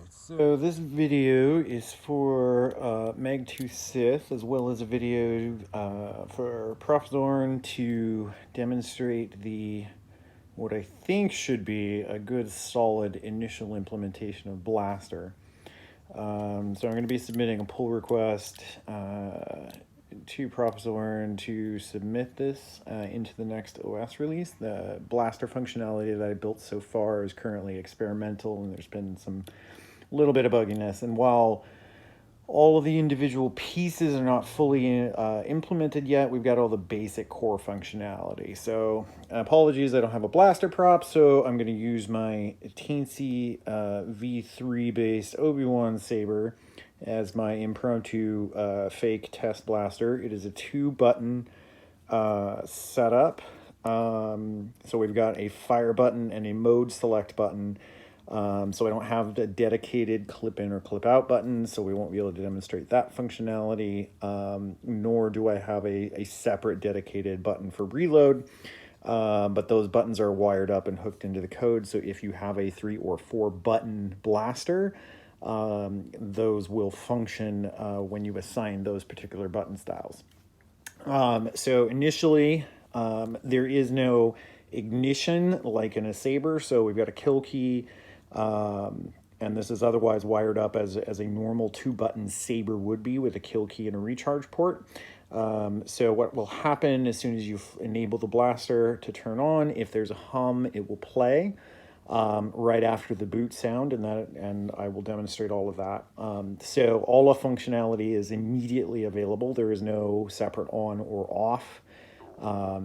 So this video is for Meg2Sith, as well as a video for ProffieOS to demonstrate what I think should be a good solid initial implementation of Blaster. So I'm going to be submitting a pull request to ProffieOS to submit this into the next OS release. The Blaster functionality that I built so far is currently experimental, and there's been some little bit of bugginess. And while all of the individual pieces are not fully implemented yet, we've got all the basic core functionality. So apologies, I don't have a blaster prop, so I'm going to use my Teensy V3 based Obi-Wan saber as my impromptu fake test blaster. It is a 2-button setup. So we've got a fire button and a mode select button. So I don't have a dedicated clip in or clip out button, so we won't be able to demonstrate that functionality, nor do I have a separate dedicated button for reload, but those buttons are wired up and hooked into the code, so if you have a 3 or 4 button blaster, those will function when you assign those particular button styles. So initially, there is no ignition like in a saber, so we've got a kill key, and this is otherwise wired up as a normal 2-button saber would be, with a kill key and a recharge port. So what will happen as soon as you enable the blaster to turn on, if there's a hum, it will play right after the boot sound, and I will demonstrate all of that. So all of functionality is immediately available. There is no separate on or off.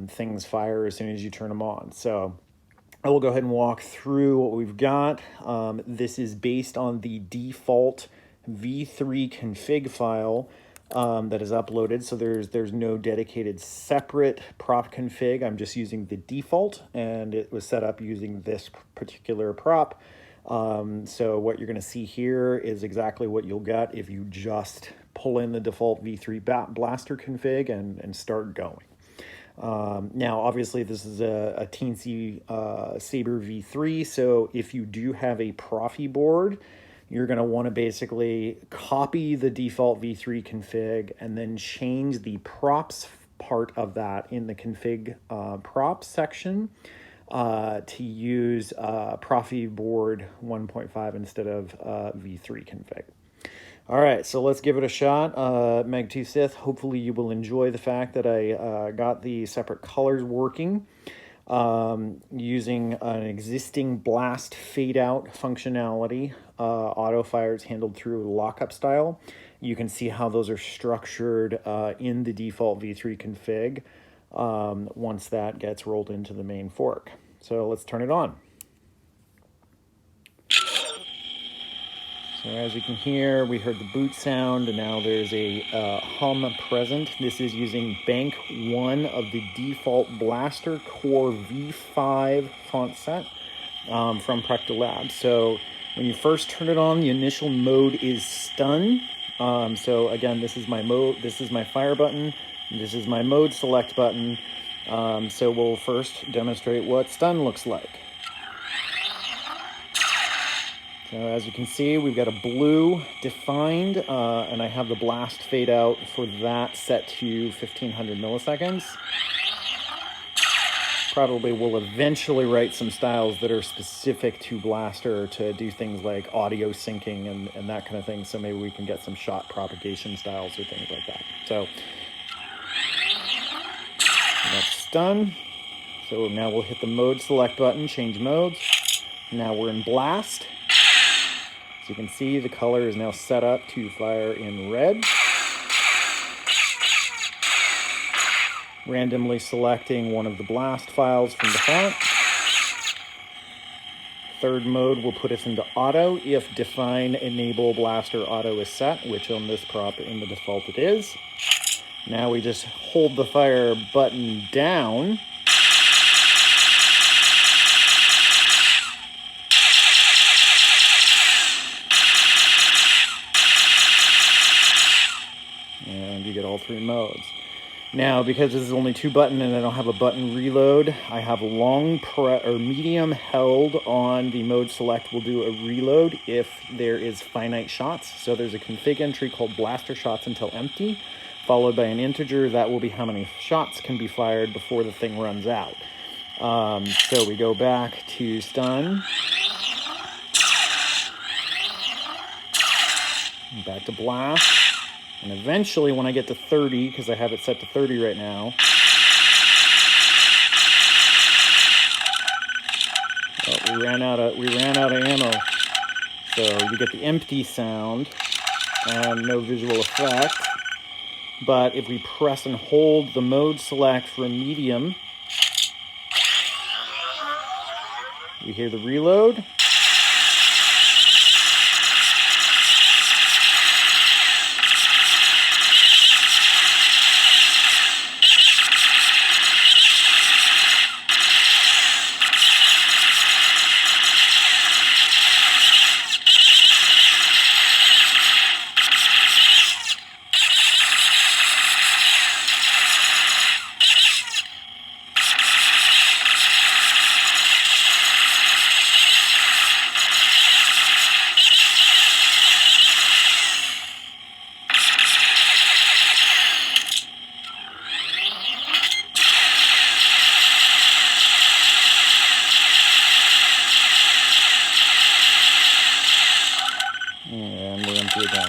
Things fire as soon as you turn them on. So I will go ahead and walk through what we've got. This is based on the default v3 config file that is uploaded. So there's no dedicated separate prop config. I'm just using the default, and it was set up using this particular prop. So what you're going to see here is exactly what you'll get if you just pull in the default v3 blaster config and start going. Now, obviously, this is a Teensysaber V3, so if you do have a proffieboard, you're going to want to basically copy the default V3 config and then change the props part of that in the config props section to use proffieboard 1.5 instead of V3 config. All right, so let's give it a shot. Meg2Sith, hopefully you will enjoy the fact that I got the separate colors working using an existing blast fade out functionality. Auto fire is handled through lockup style. You can see how those are structured in the default V3 config once that gets rolled into the main fork. So let's turn it on. So as you can hear, we heard the boot sound, and now there's a hum present. This is using bank 1 of the default Blaster Core V5 font set from ProffieOS. So when you first turn it on, the initial mode is stun. So again, this is my mode, this is my fire button, this is my mode select button. So we'll first demonstrate what stun looks like. So as you can see, we've got a blue defined, and I have the blast fade out for that set to 1500 milliseconds. Probably will eventually write some styles that are specific to Blaster to do things like audio syncing and that kind of thing, so maybe we can get some shot propagation styles or things like that. So that's stun. So now we'll hit the mode select button, change modes. Now we're in blast. So you can see the color is now set up to fire in red. Randomly selecting one of the blast files from the font. Third mode will put us into auto if define enable blaster auto is set, which on this prop in the default it is. Now we just hold the fire button down. And you get all 3 modes. Now, because this is only 2 button and I don't have a button reload, I have medium held on the mode select will do a reload if there is finite shots. So there's a config entry called blaster shots until empty, followed by an integer. That will be how many shots can be fired before the thing runs out. So we go back to stun, back to blast. And eventually, when I get to 30, because I have it set to 30 right now, we ran out of ammo. So you get the empty sound and no visual effect. But if we press and hold the mode select for a medium, we hear the reload. And we're empty again.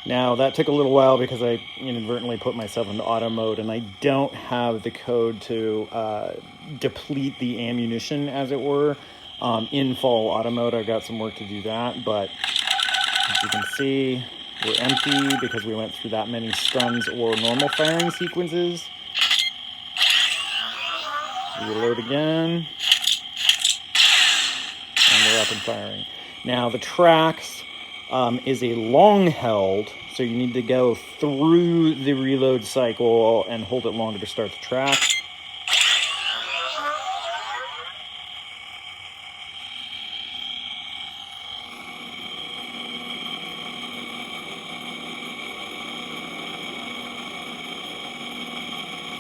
Now, that took a little while because I inadvertently put myself into auto mode, and I don't have the code to deplete the ammunition, as it were, in full auto mode. I've got some work to do that, but as you can see, we're empty because we went through that many stuns or normal firing sequences. Reload again, and we're up and firing. Now, the tracks is a long held, so you need to go through the reload cycle and hold it longer to start the track.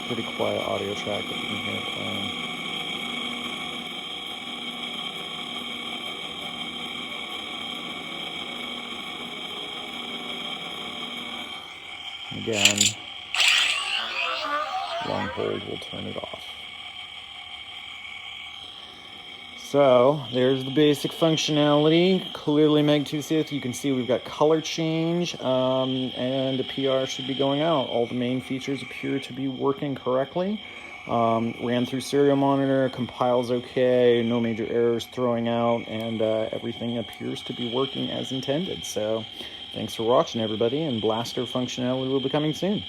Pretty quiet audio track that you can hear it playing. Again, long hold will turn it off. So there's the basic functionality. Clearly Meg 2 Sith, you can see we've got color change, and a PR should be going out. All the main features appear to be working correctly. Ran through serial monitor, compiles okay, no major errors throwing out, and everything appears to be working as intended. So thanks for watching, everybody, and blaster functionality will be coming soon.